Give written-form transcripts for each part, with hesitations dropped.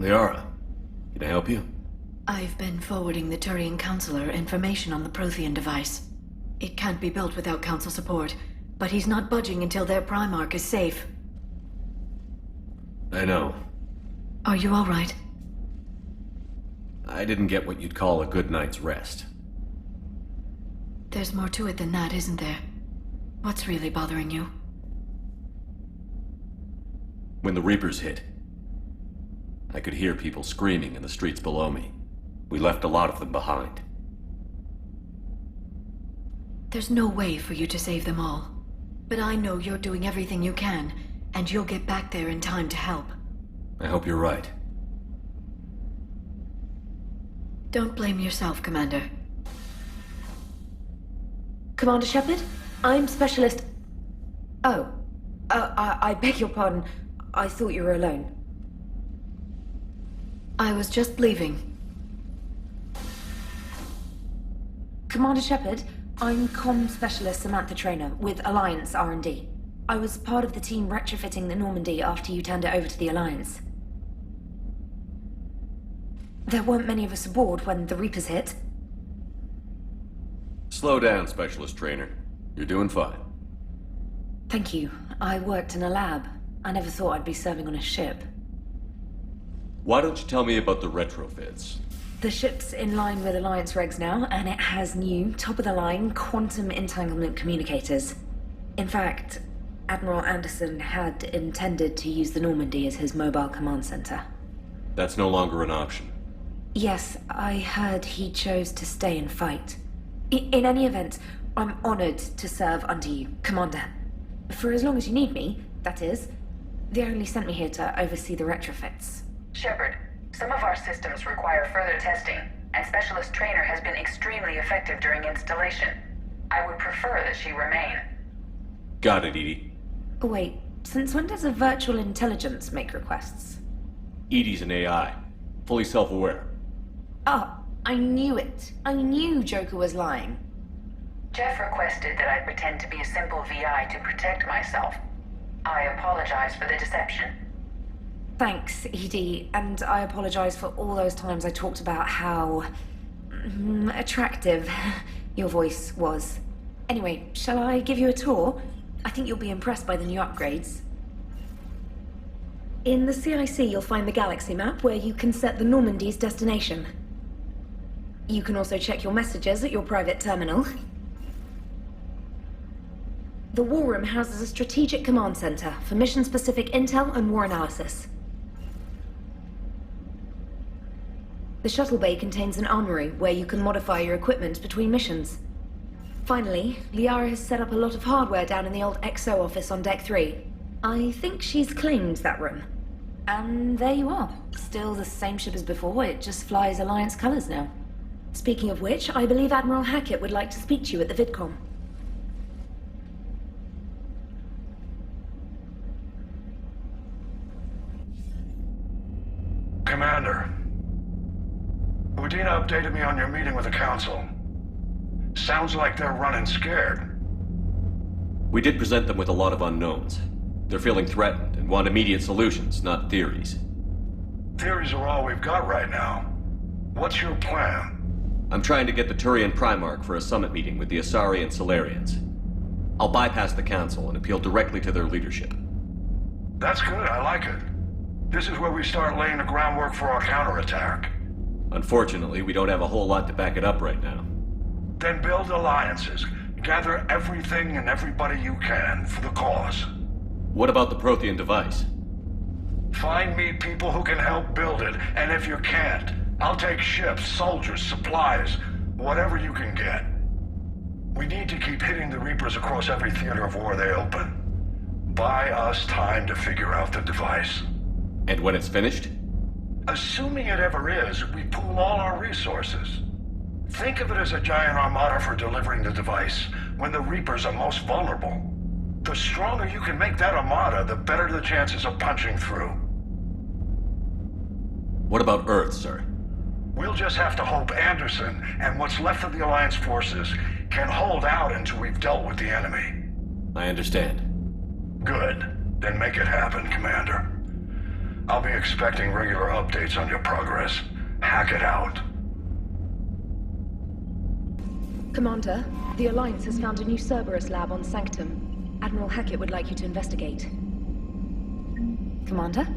Liara, can I help you? I've been forwarding the Turian Counselor information on the Prothean device. It can't be built without Council support, but he's not budging until their Primarch is safe. I know. Are you all right? I didn't get what you'd call a good night's rest. There's more to it than that, isn't there? What's really bothering you? When the Reapers hit, I could hear people screaming in the streets below me. We left a lot of them behind. There's no way for you to save them all. But I know you're doing everything you can, and you'll get back there in time to help. I hope you're right. Don't blame yourself, Commander. Commander Shepard? I'm Specialist... Oh. I beg your pardon. I thought you were alone. I was just leaving. Commander Shepard, I'm Comm Specialist Samantha Traynor with Alliance R&D. I was part of the team retrofitting the Normandy after you turned it over to the Alliance. There weren't many of us aboard when the Reapers hit. Slow down, Specialist Trainer. You're doing fine. Thank you. I worked in a lab. I never thought I'd be serving on a ship. Why don't you tell me about the retrofits? The ship's in line with Alliance regs now, and it has new, top-of-the-line, quantum entanglement communicators. In fact, Admiral Anderson had intended to use the Normandy as his mobile command center. That's no longer an option. Yes, I heard he chose to stay and fight. In any event, I'm honored to serve under you, Commander. For as long as you need me, that is. They only sent me here to oversee the retrofits. Shepard, some of our systems require further testing, and Specialist Trainer has been extremely effective during installation. I would prefer that she remain. Got it, Edie. Oh, wait, since when does a virtual intelligence make requests? Edie's an AI. Fully self-aware. Oh, I knew it. I knew Joker was lying. Jeff requested that I pretend to be a simple VI to protect myself. I apologize for the deception. Thanks, Edie, and I apologize for all those times I talked about how... attractive your voice was. Anyway, shall I give you a tour? I think you'll be impressed by the new upgrades. In the CIC, you'll find the galaxy map where you can set the Normandy's destination. You can also check your messages at your private terminal. The War Room houses a strategic command center for mission-specific intel and war analysis. The shuttle bay contains an armory where you can modify your equipment between missions. Finally, Liara has set up a lot of hardware down in the old XO office on Deck 3. I think she's claimed that room. And there you are. Still the same ship as before, it just flies Alliance colors now. Speaking of which, I believe Admiral Hackett would like to speak to you at the VidCom. Commander, Udina updated me on your meeting with the Council. Sounds like they're running scared. We did present them with a lot of unknowns. They're feeling threatened and want immediate solutions, not theories. Theories are all we've got right now. What's your plan? I'm trying to get the Turian Primarch for a summit meeting with the Asari and Solarians. I'll bypass the Council and appeal directly to their leadership. That's good, I like it. This is where we start laying the groundwork for our counterattack. Unfortunately, we don't have a whole lot to back it up right now. Then build alliances. Gather everything and everybody you can for the cause. What about the Prothean device? Find me people who can help build it, and if you can't, I'll take ships, soldiers, supplies, whatever you can get. We need to keep hitting the Reapers across every theater of war they open. Buy us time to figure out the device. And when it's finished? Assuming it ever is, we pool all our resources. Think of it as a giant armada for delivering the device when the Reapers are most vulnerable. The stronger you can make that armada, the better the chances of punching through. What about Earth, sir? We'll just have to hope Anderson and what's left of the Alliance forces can hold out until we've dealt with the enemy. I understand. Good. Then make it happen, Commander. I'll be expecting regular updates on your progress. Hack it out. Commander, the Alliance has found a new Cerberus lab on Sanctum. Admiral Hackett would like you to investigate. Commander?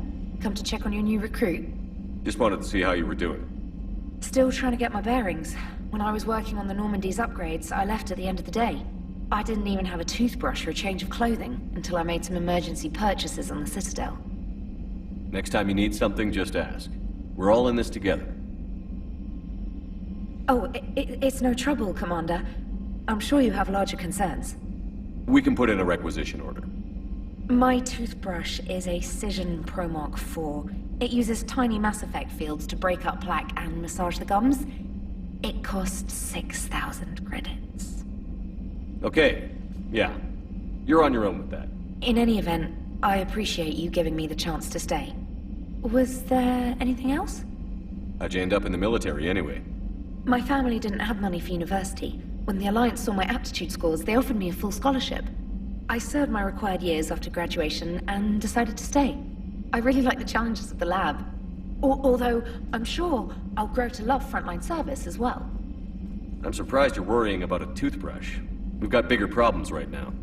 Come to check on your new recruit. Just wanted to see how you were doing. Still trying to get my bearings. When I was working on the Normandy's upgrades, I left at the end of the day. I didn't even have a toothbrush or a change of clothing until I made some emergency purchases on the Citadel. Next time you need something, just ask. We're all in this together. Oh, it's no trouble, Commander. I'm sure you have larger concerns. We can put in a requisition order. My toothbrush is a Cision Pro Mark IV. It uses tiny Mass Effect fields to break up plaque and massage the gums. It costs 6,000 credits. Okay, yeah. You're on your own with that. In any event, I appreciate you giving me the chance to stay. Was there anything else? How'd you end up in the military anyway? My family didn't have money for university. When the Alliance saw my aptitude scores, they offered me a full scholarship. I served my required years after graduation and decided to stay. I really like the challenges of the lab. Although, I'm sure I'll grow to love frontline service as well. I'm surprised you're worrying about a toothbrush. We've got bigger problems right now.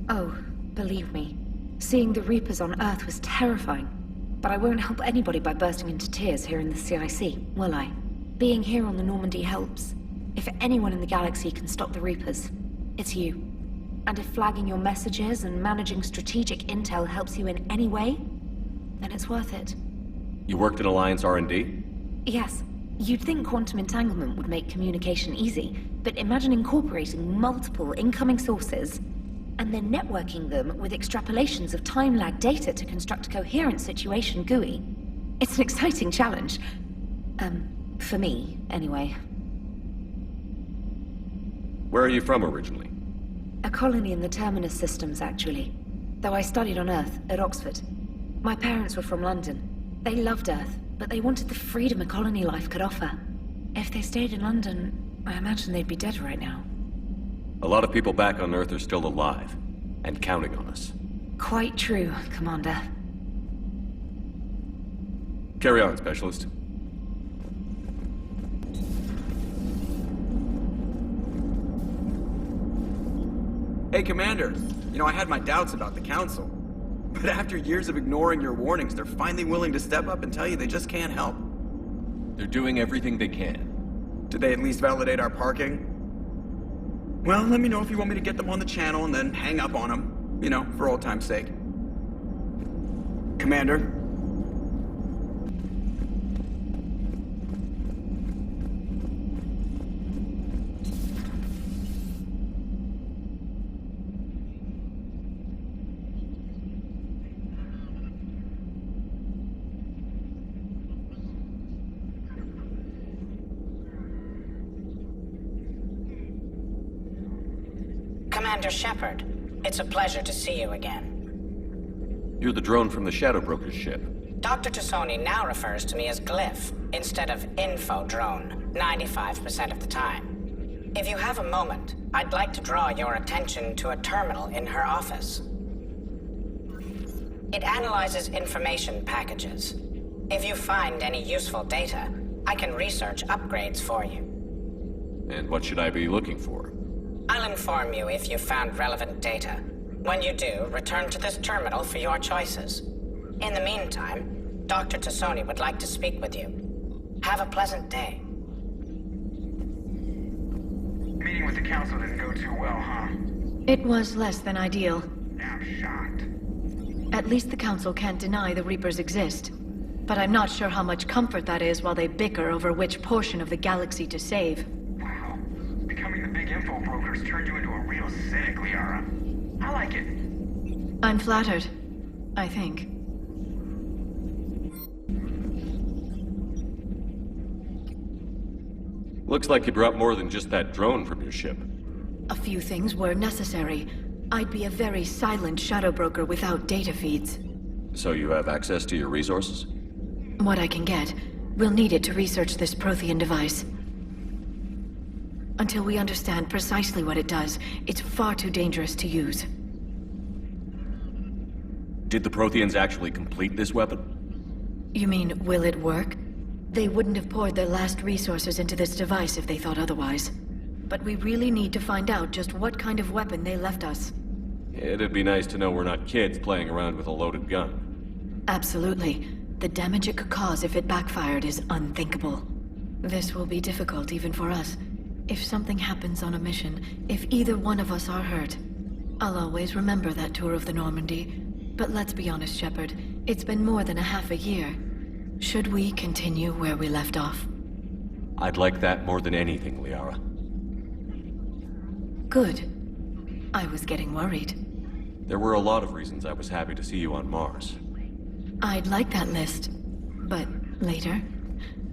Oh, believe me. Seeing the Reapers on Earth was terrifying. But I won't help anybody by bursting into tears here in the CIC, will I? Being here on the Normandy helps. If anyone in the galaxy can stop the Reapers, it's you. And if flagging your messages and managing strategic intel helps you in any way, then it's worth it. You worked in Alliance R&D? Yes. You'd think quantum entanglement would make communication easy, but imagine incorporating multiple incoming sources and then networking them with extrapolations of time-lag data to construct a coherent situation GUI. It's an exciting challenge. For me, anyway. Where are you from originally? A colony in the Terminus systems, actually. Though I studied on Earth, at Oxford. My parents were from London. They loved Earth, but they wanted the freedom a colony life could offer. If they stayed in London, I imagine they'd be dead right now. A lot of people back on Earth are still alive, and counting on us. Quite true, Commander. Carry on, Specialist. Hey, Commander. You know, I had my doubts about the Council. But after years of ignoring your warnings, they're finally willing to step up and tell you they just can't help. They're doing everything they can. Did they at least validate our parking? Well, let me know if you want me to get them on the channel and then hang up on them. You know, for old time's sake. Commander? Commander Shepard, it's a pleasure to see you again. You're the drone from the Shadow Broker's ship. Dr. Tassoni now refers to me as Glyph, instead of Info Drone, 95% of the time. If you have a moment, I'd like to draw your attention to a terminal in her office. It analyzes information packages. If you find any useful data, I can research upgrades for you. And what should I be looking for? I'll inform you if you've found relevant data. When you do, return to this terminal for your choices. In the meantime, Dr. Tassoni would like to speak with you. Have a pleasant day. Meeting with the Council didn't go too well, huh? It was less than ideal. I'm shocked. At least the Council can't deny the Reapers exist. But I'm not sure how much comfort that is while they bicker over which portion of the galaxy to save. Wow. Becoming the big info brokers turned you into a real cynic, Liara. I like it. I'm flattered. I think. Looks like you brought more than just that drone from your ship. A few things were necessary. I'd be a very silent shadow broker without data feeds. So you have access to your resources? What I can get. We'll need it to research this Prothean device. Until we understand precisely what it does, it's far too dangerous to use. Did the Protheans actually complete this weapon? You mean, will it work? They wouldn't have poured their last resources into this device if they thought otherwise. But we really need to find out just what kind of weapon they left us. It'd be nice to know we're not kids playing around with a loaded gun. Absolutely. The damage it could cause if it backfired is unthinkable. This will be difficult even for us. If something happens on a mission, if either one of us are hurt, I'll always remember that tour of the Normandy. But let's be honest, Shepard. It's been more than a half a year. Should we continue where we left off? I'd like that more than anything, Liara. Good. I was getting worried. There were a lot of reasons I was happy to see you on Mars. I'd like that list. But later?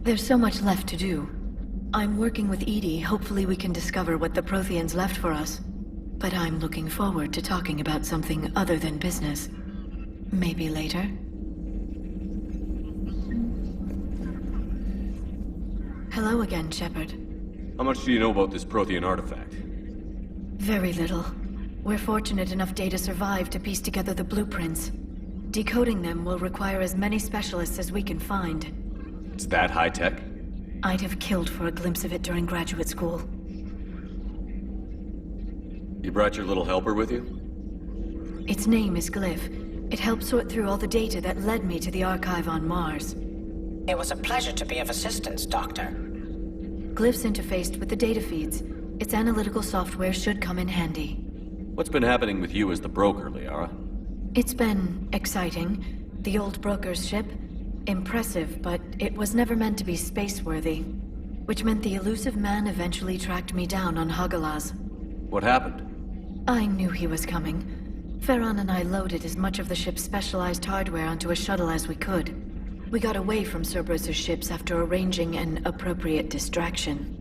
There's so much left to do. I'm working with Edie. Hopefully we can discover what the Protheans left for us. But I'm looking forward to talking about something other than business. Maybe later? Hello again, Shepard. How much do you know about this Prothean artifact? Very little. We're fortunate enough Data survived to piece together the blueprints. Decoding them will require as many specialists as we can find. It's that high-tech? I'd have killed for a glimpse of it during graduate school. You brought your little helper with you? Its name is Glyph. It helped sort through all the data that led me to the archive on Mars. It was a pleasure to be of assistance, Doctor. Glyph's interfaced with the data feeds. Its analytical software should come in handy. What's been happening with you as the broker, Liara? It's been exciting. The old broker's ship? Impressive, but it was never meant to be space-worthy. Which meant the elusive man eventually tracked me down on Hagalaz. What happened? I knew he was coming. Farron and I loaded as much of the ship's specialized hardware onto a shuttle as we could. We got away from Cerberus' ships after arranging an appropriate distraction.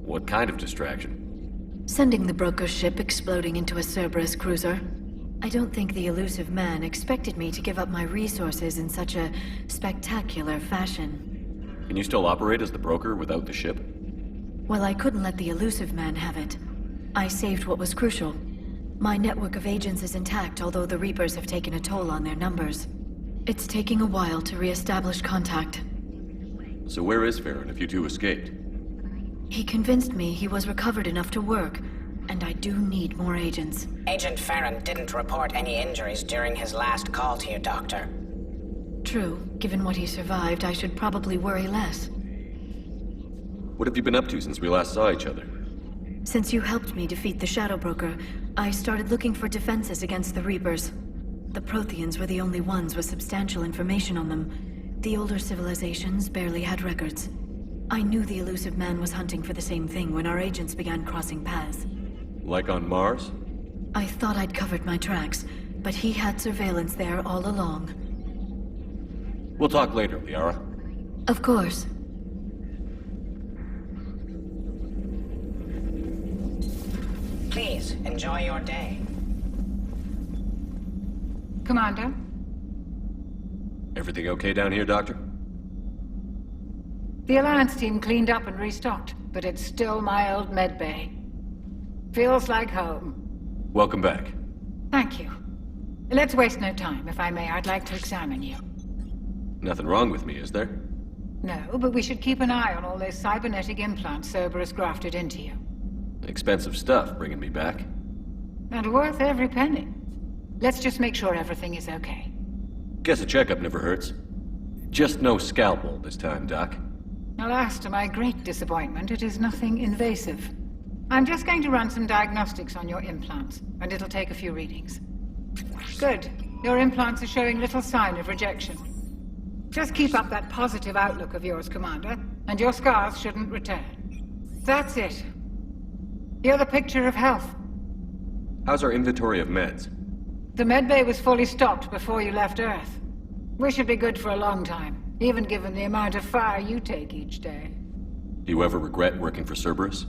What kind of distraction? Sending the broker's ship exploding into a Cerberus cruiser. I don't think the elusive man expected me to give up my resources in such a spectacular fashion. Can you still operate as the broker without the ship? Well, I couldn't let the elusive man have it. I saved what was crucial. My network of agents is intact, although the Reapers have taken a toll on their numbers. It's taking a while to re-establish contact. So where is Farron if you two escaped? He convinced me he was recovered enough to work, and I do need more agents. Agent Farron didn't report any injuries during his last call to you, Doctor. True. Given what he survived, I should probably worry less. What have you been up to since we last saw each other? Since you helped me defeat the Shadow Broker, I started looking for defenses against the Reapers. The Protheans were the only ones with substantial information on them. The older civilizations barely had records. I knew the elusive man was hunting for the same thing when our agents began crossing paths. Like on Mars? I thought I'd covered my tracks, but he had surveillance there all along. We'll talk later, Liara. Of course. Please, enjoy your day. Commander? Everything okay down here, Doctor? The Alliance team cleaned up and restocked, but it's still my old medbay. Feels like home. Welcome back. Thank you. Let's waste no time. If I may, I'd like to examine you. Nothing wrong with me, is there? No, but we should keep an eye on all those cybernetic implants Cerberus grafted into you. Expensive stuff bringing me back. And worth every penny. Let's just make sure everything is okay. Guess a checkup never hurts. Just no scalpel this time, Doc. Alas, to my great disappointment, it is nothing invasive. I'm just going to run some diagnostics on your implants, and it'll take a few readings. Good. Your implants are showing little sign of rejection. Just keep up that positive outlook of yours, Commander, and your scars shouldn't return. That's it. You're the picture of health. How's our inventory of meds? The medbay was fully stocked before you left Earth. We should be good for a long time, even given the amount of fire you take each day. Do you ever regret working for Cerberus?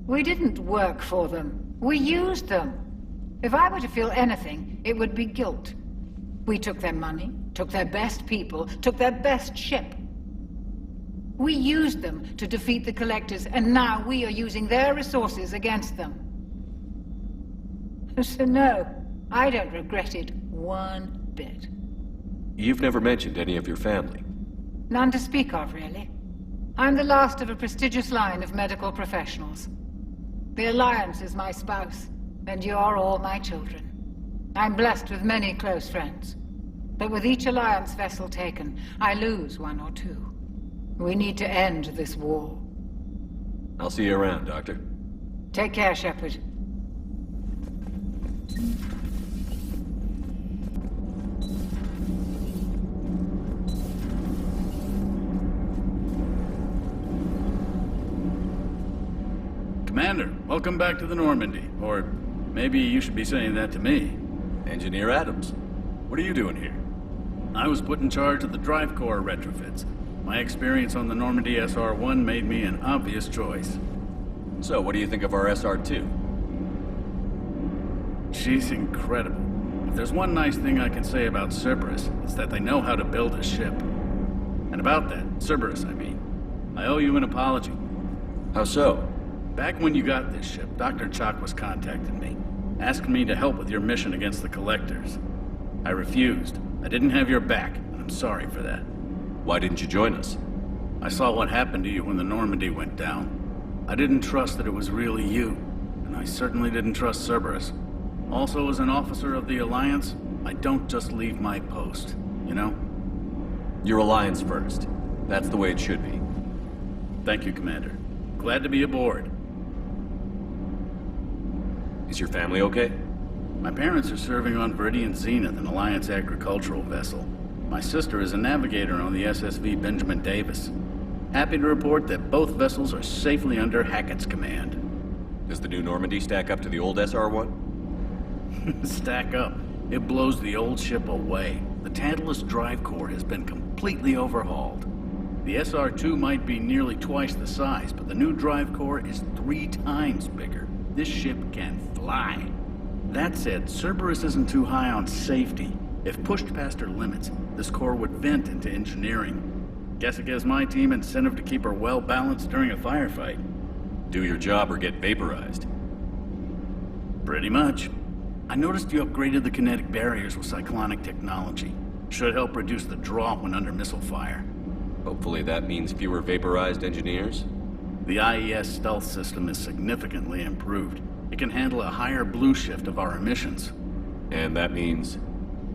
We didn't work for them. We used them. If I were to feel anything, it would be guilt. We took their money, took their best people, took their best ship. We used them to defeat the Collectors, and now we are using their resources against them. So no, I don't regret it one bit. You've never mentioned any of your family. None to speak of, really. I'm the last of a prestigious line of medical professionals. The Alliance is my spouse, and you're all my children. I'm blessed with many close friends. But with each Alliance vessel taken, I lose one or two. We need to end this war. I'll see you around, Doctor. Take care, Shepard. Commander, welcome back to the Normandy. Or maybe you should be saying that to me. Engineer Adams, what are you doing here? I was put in charge of the drive core retrofits. My experience on the Normandy SR-1 made me an obvious choice. So, what do you think of our SR-2? She's incredible. If there's one nice thing I can say about Cerberus, it's that they know how to build a ship. And about that, Cerberus, I mean, I owe you an apology. How so? Back when you got this ship, Dr. Chalk was contacting me, asking me to help with your mission against the Collectors. I refused. I didn't have your back, and I'm sorry for that. Why didn't you join us? I saw what happened to you when the Normandy went down. I didn't trust that it was really you, and I certainly didn't trust Cerberus. Also, as an officer of the Alliance, I don't just leave my post, you know? Your Alliance first. That's the way it should be. Thank you, Commander. Glad to be aboard. Is your family okay? My parents are serving on Viridian Zenith, an Alliance agricultural vessel. My sister is a navigator on the SSV Benjamin Davis. Happy to report that both vessels are safely under Hackett's command. Does the new Normandy stack up to the old SR-1? Stack up. It blows the old ship away. The Tantalus drive core has been completely overhauled. The SR-2 might be nearly twice the size, but the new drive core is 3 times bigger. This ship can fly. That said, Cerberus isn't too high on safety. If pushed past her limits, this core would vent into engineering. Guess it gives my team incentive to keep her well-balanced during a firefight. Do your job or get vaporized. Pretty much. I noticed you upgraded the kinetic barriers with cyclonic technology. Should help reduce the draw when under missile fire. Hopefully that means fewer vaporized engineers? The IES stealth system is significantly improved. It can handle a higher blue shift of our emissions. And that means?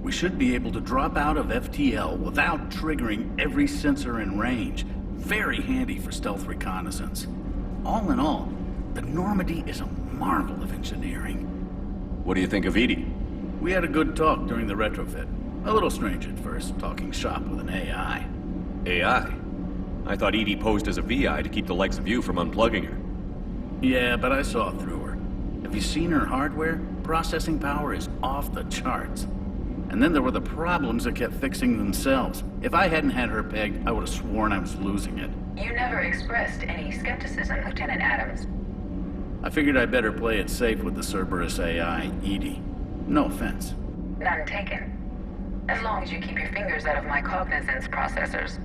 We should be able to drop out of FTL without triggering every sensor in range. Very handy for stealth reconnaissance. All in all, the Normandy is a marvel of engineering. What do you think of Edie? We had a good talk during the retrofit. A little strange at first, talking shop with an AI. AI? I thought Edie posed as a VI to keep the likes of you from unplugging her. Yeah, but I saw through her. Have you seen her hardware? Processing power is off the charts. And then there were the problems that kept fixing themselves. If I hadn't had her pegged, I would have sworn I was losing it. You never expressed any skepticism, Lieutenant Adams. I figured I'd better play it safe with the Cerberus AI, Edie. No offense. None taken. As long as you keep your fingers out of my cognizance processors.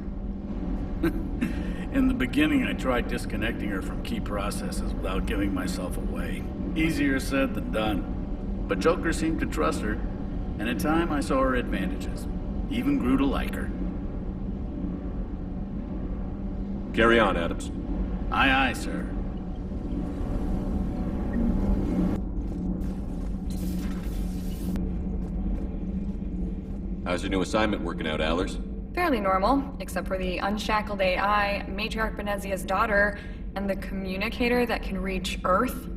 In the beginning, I tried disconnecting her from key processes without giving myself away. Easier said than done. But Joker seemed to trust her, and in time I saw her advantages. Even grew to like her. Carry on, Adams. Aye, aye, sir. How's your new assignment working out, Allers? Fairly normal, except for the unshackled AI, Matriarch Benezia's daughter, and the communicator that can reach Earth.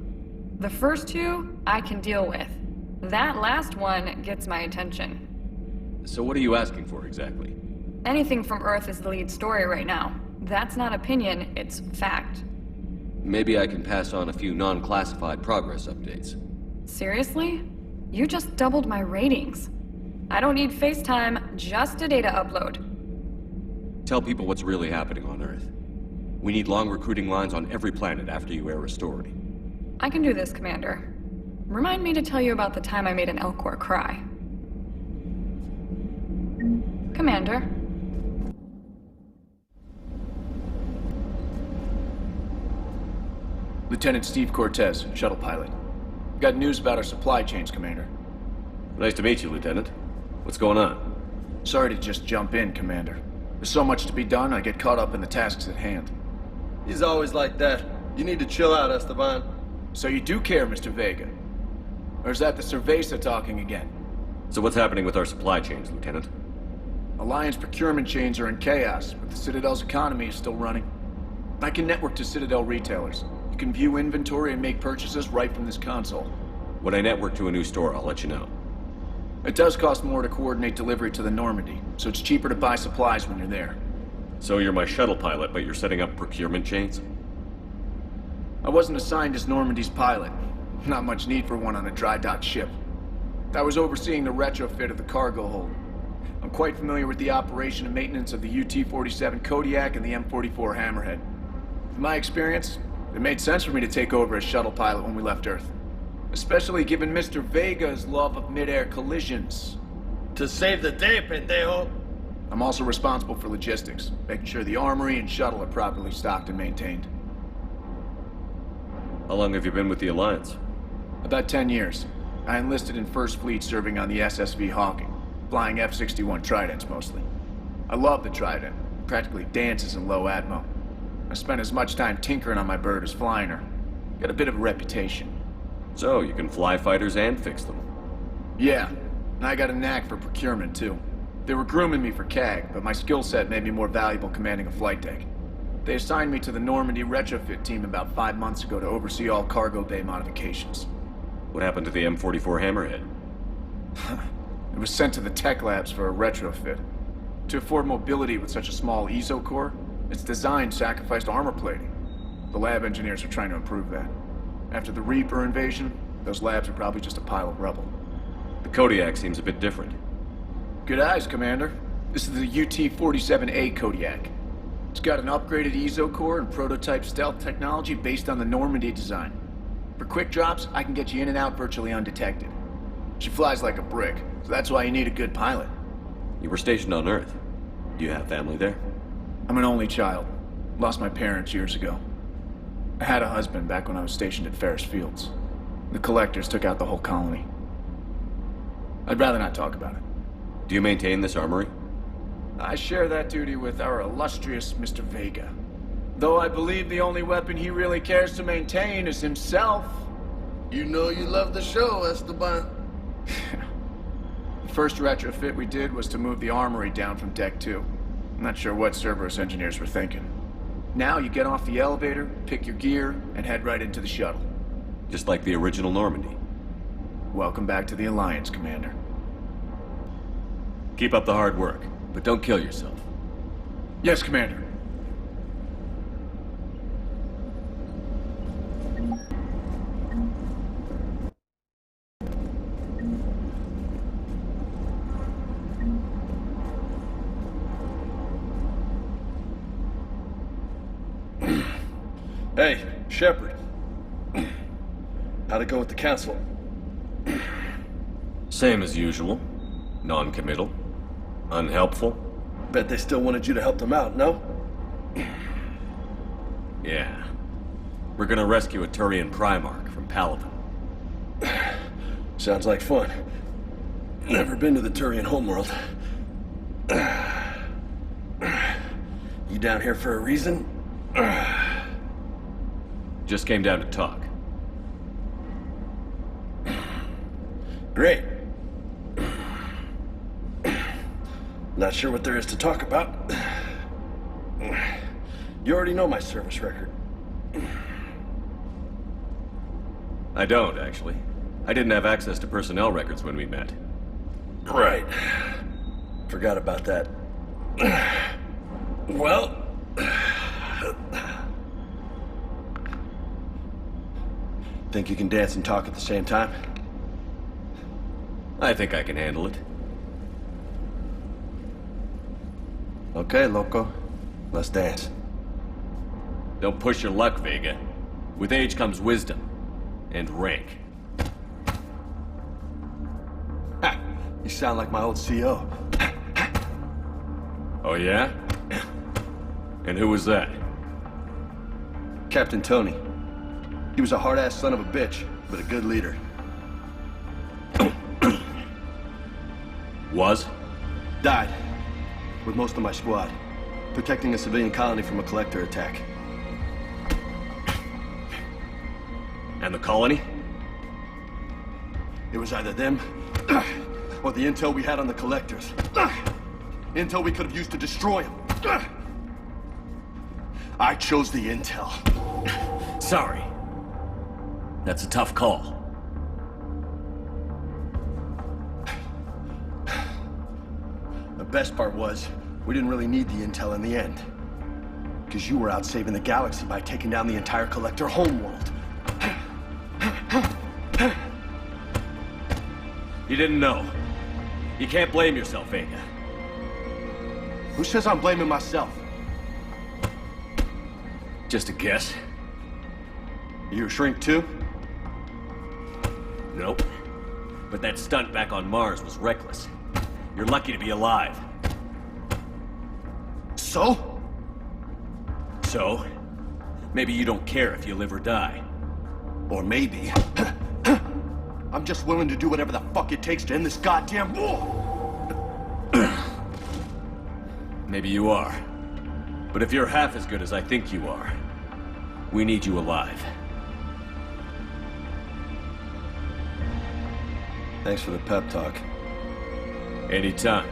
The first two, I can deal with. That last one gets my attention. So what are you asking for, exactly? Anything from Earth is the lead story right now. That's not opinion, it's fact. Maybe I can pass on a few non-classified progress updates. Seriously? You just doubled my ratings. I don't need FaceTime, just a data upload. Tell people what's really happening on Earth. We need long recruiting lines on every planet after you air a story. I can do this, Commander. Remind me to tell you about the time I made an Elcor cry. Commander. Lieutenant Steve Cortez, shuttle pilot. Got news about our supply chains, Commander. Nice to meet you, Lieutenant. What's going on? Sorry to just jump in, Commander. There's so much to be done, I get caught up in the tasks at hand. He's always like that. You need to chill out, Esteban. So you do care, Mr. Vega? Or is that the Cerveza talking again? So what's happening with our supply chains, Lieutenant? Alliance procurement chains are in chaos, but the Citadel's economy is still running. I can network to Citadel retailers. You can view inventory and make purchases right from this console. When I network to a new store, I'll let you know. It does cost more to coordinate delivery to the Normandy, so it's cheaper to buy supplies when you're there. So you're my shuttle pilot, but you're setting up procurement chains? I wasn't assigned as Normandy's pilot. Not much need for one on a dry dock ship. I was overseeing the retrofit of the cargo hold. I'm quite familiar with the operation and maintenance of the UT-47 Kodiak and the M44 Hammerhead. With my experience, it made sense for me to take over as shuttle pilot when we left Earth. Especially given Mr. Vega's love of mid-air collisions. To save the day, pendejo. I'm also responsible for logistics, making sure the armory and shuttle are properly stocked and maintained. How long have you been with the Alliance? About 10 years. I enlisted in First Fleet serving on the SSV Hawking, flying F-61 Tridents mostly. I love the Trident, practically dances in low atmo. I spent as much time tinkering on my bird as flying her. Got a bit of a reputation. So, you can fly fighters and fix them? Yeah, and I got a knack for procurement too. They were grooming me for CAG, but my skill set made me more valuable commanding a flight deck. They assigned me to the Normandy retrofit team about 5 months ago to oversee all cargo bay modifications. What happened to the M44 Hammerhead? It was sent to the tech labs for a retrofit. To afford mobility with such a small ESO core, its design sacrificed armor plating. The lab engineers are trying to improve that. After the Reaper invasion, those labs are probably just a pile of rubble. The Kodiak seems a bit different. Good eyes, Commander. This is the UT-47A Kodiak. It's got an upgraded ESO core and prototype stealth technology based on the Normandy design. For quick drops, I can get you in and out virtually undetected. She flies like a brick, so that's why you need a good pilot. You were stationed on Earth. Do you have family there? I'm an only child. Lost my parents years ago. I had a husband back when I was stationed at Ferris Fields. The collectors took out the whole colony. I'd rather not talk about it. Do you maintain this armory? I share that duty with our illustrious Mr. Vega. Though I believe the only weapon he really cares to maintain is himself. You know you love the show, Esteban. The first retrofit we did was to move the armory down from Deck 2. I'm not sure what Cerberus engineers were thinking. Now you get off the elevator, pick your gear, and head right into the shuttle. Just like the original Normandy. Welcome back to the Alliance, Commander. Keep up the hard work, but don't kill yourself. Yes, Commander. Hey, Shepard. How'd it go with the council? Same as usual. Non-committal. Unhelpful. Bet they still wanted you to help them out, no? Yeah. We're gonna rescue a Turian Primarch from Paladin. Sounds like fun. Never been to the Turian homeworld. You down here for a reason? Just came down to talk. Great. Not sure what there is to talk about. You already know my service record. I don't, actually. I didn't have access to personnel records when we met. Right. Forgot about that. Well... Think you can dance and talk at the same time? I think I can handle it. Okay, loco. Let's dance. Don't push your luck, Vega. With age comes wisdom. And rank. Ha! You sound like my old CO. Oh, yeah? And who was that? Captain Tony. He was a hard-ass son of a bitch, but a good leader. Was? Died. With most of my squad. Protecting a civilian colony from a collector attack. And the colony? It was either them, or the intel we had on the collectors. Intel we could have used to destroy them. I chose the intel. Sorry. That's a tough call. The best part was, we didn't really need the intel in the end. Because you were out saving the galaxy by taking down the entire collector homeworld. You didn't know. You can't blame yourself, Vega. Who says I'm blaming myself? Just a guess. You a shrink too? Nope. But that stunt back on Mars was reckless. You're lucky to be alive. So? So? Maybe you don't care if you live or die. Or maybe... I'm just willing to do whatever the fuck it takes to end this goddamn war! Maybe you are. But if you're half as good as I think you are, we need you alive. Thanks for the pep talk. Anytime.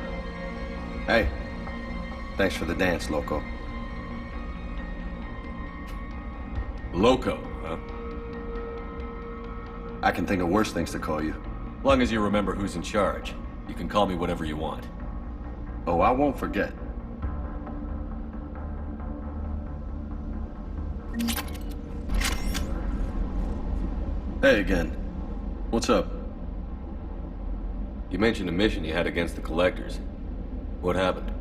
Hey, thanks for the dance, Loco. Loco, huh? I can think of worse things to call you. Long as you remember who's in charge, you can call me whatever you want. Oh, I won't forget. Hey again. What's up? You mentioned a mission you had against the Collectors. What happened?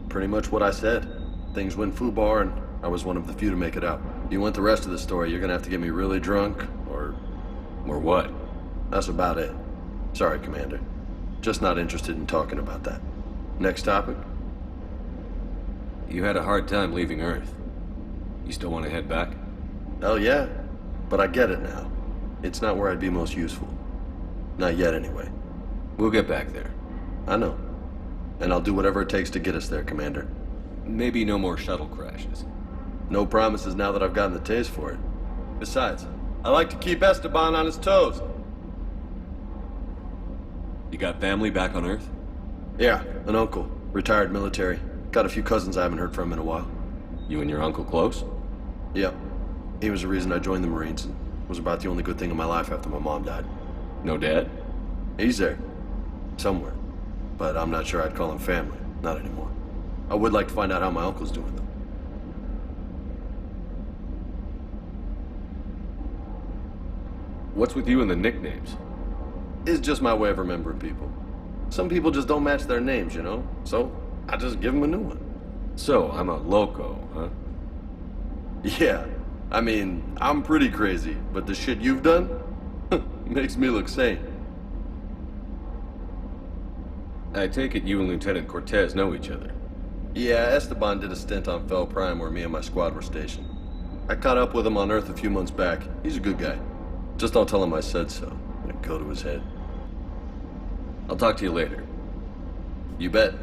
Pretty much what I said. Things went foobar and I was one of the few to make it out. You want the rest of the story, you're gonna have to get me really drunk, or what? That's about it. Sorry, Commander. Just not interested in talking about that. Next topic? You had a hard time leaving Earth. You still want to head back? Hell yeah. But I get it now. It's not where I'd be most useful. Not yet, anyway. We'll get back there. I know. And I'll do whatever it takes to get us there, Commander. Maybe no more shuttle crashes. No promises now that I've gotten the taste for it. Besides, I like to keep Esteban on his toes. You got family back on Earth? Yeah, an uncle. Retired military. Got a few cousins I haven't heard from in a while. You and your uncle close? Yep. He was the reason I joined the Marines and was about the only good thing in my life after my mom died. No dad? He's there. Somewhere. But I'm not sure I'd call him family. Not anymore. I would like to find out how my uncle's doing, though. What's with you and the nicknames? It's just my way of remembering people. Some people just don't match their names, you know? So, I just give them a new one. So, I'm a loco, huh? Yeah. I mean, I'm pretty crazy, but the shit you've done makes me look sane. I take it you and Lieutenant Cortez know each other. Yeah, Esteban did a stint on Fel Prime where me and my squad were stationed. I caught up with him on Earth a few months back. He's a good guy. Just don't tell him I said so. It'll go to his head. I'll talk to you later. You bet.